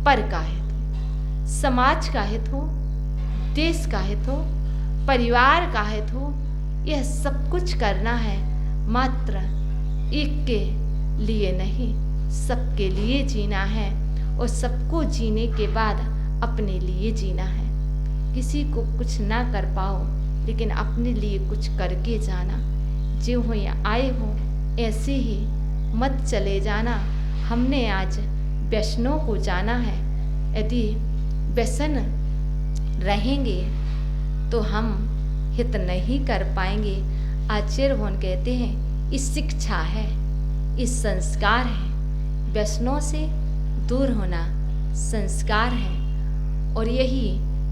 पर का हित हो, समाज का हित हो, देश का हित हो, परिवार का हित हो। यह सब कुछ करना है, मात्र एक के लिए नहीं, सबके लिए जीना है। और सबको जीने के बाद अपने लिए जीना है। किसी को कुछ ना कर पाओ, लेकिन अपने लिए कुछ करके जाना। जो हो या आए हो ऐसे ही मत चले जाना। हमने आज व्यसनों को जाना है। यदि व्यसन रहेंगे तो हम हित नहीं कर पाएंगे। आचार्य भगवान कहते हैं, इस शिक्षा है, इस संस्कार है। व्यसनों से दूर होना संस्कार है। और यही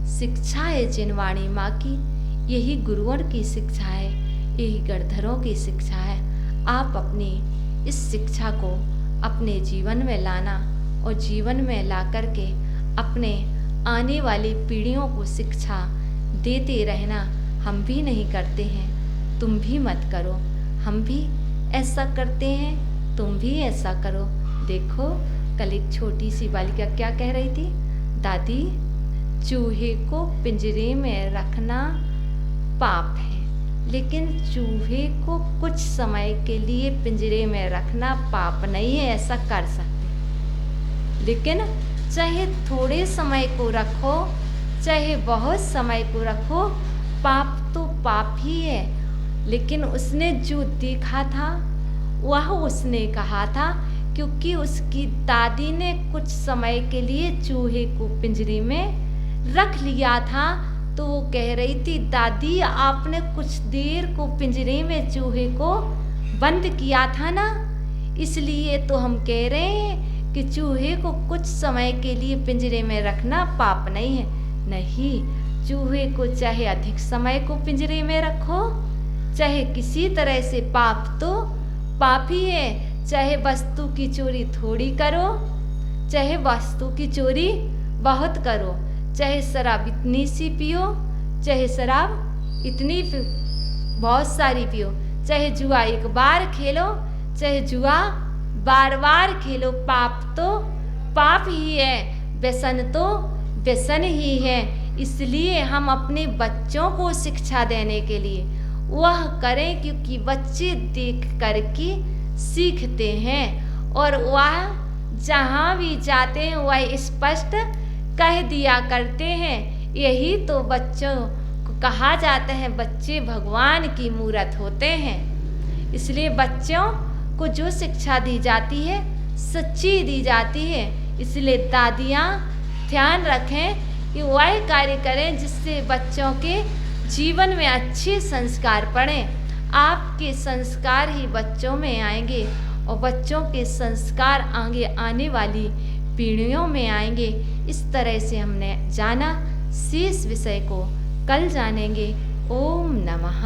शिक्षा है जिनवाणी माँ की, यही गुरुओं की शिक्षा है, यही गणधरों की शिक्षा है। आप अपनी इस शिक्षा को अपने जीवन में लाना और जीवन में ला करके अपने आने वाली पीढ़ियों को शिक्षा देते रहना। हम भी नहीं करते हैं, तुम भी मत करो। हम भी ऐसा करते हैं, तुम भी ऐसा करो। देखो, कल एक छोटी सी बालिका क्या कह रही थी, दादी चूहे को पिंजरे में रखना पाप है, लेकिन चूहे को कुछ समय के लिए पिंजरे में रखना पाप नहीं है, ऐसा कर सकते। लेकिन चाहे थोड़े समय को रखो, चाहे बहुत समय को रखो, पाप तो पाप ही है। लेकिन उसने जो देखा था वह उसने कहा था, क्योंकि उसकी दादी ने कुछ समय के लिए चूहे को पिंजरे में रख लिया था। तो वो कह रही थी, दादी आपने कुछ देर को पिंजरे में चूहे को बंद किया था ना, इसलिए तो हम कह रहे हैं कि चूहे को कुछ समय के लिए पिंजरे में रखना पाप नहीं है। नहीं, चूहे को चाहे अधिक समय को पिंजरे में रखो, चाहे किसी तरह से, पाप तो पाप ही है। चाहे वस्तु की चोरी थोड़ी करो, चाहे वस्तु की चोरी बहुत करो, चाहे शराब इतनी सी पियो, चाहे शराब इतनी बहुत सारी पियो, चाहे जुआ एक बार खेलो, चाहे जुआ बार बार खेलो, पाप तो पाप ही है, व्यसन तो व्यसन ही है। इसलिए हम अपने बच्चों को शिक्षा देने के लिए वह करें, क्योंकि बच्चे देख करके सीखते हैं। और वह जहाँ भी जाते हैं वह स्पष्ट कह दिया करते हैं। यही तो बच्चों को कहा जाता है, बच्चे भगवान की मूरत होते हैं। इसलिए बच्चों को जो शिक्षा दी जाती है सच्ची दी जाती है। इसलिए दादियाँ ध्यान रखें कि वह कार्य करें जिससे बच्चों के जीवन में अच्छे संस्कार पड़ें। आपके संस्कार ही बच्चों में आएंगे और बच्चों के संस्कार आगे आने वाली पीढ़ियों में आएंगे। इस तरह से हमने जाना। शेष विषय को कल जानेंगे। ओम नमः।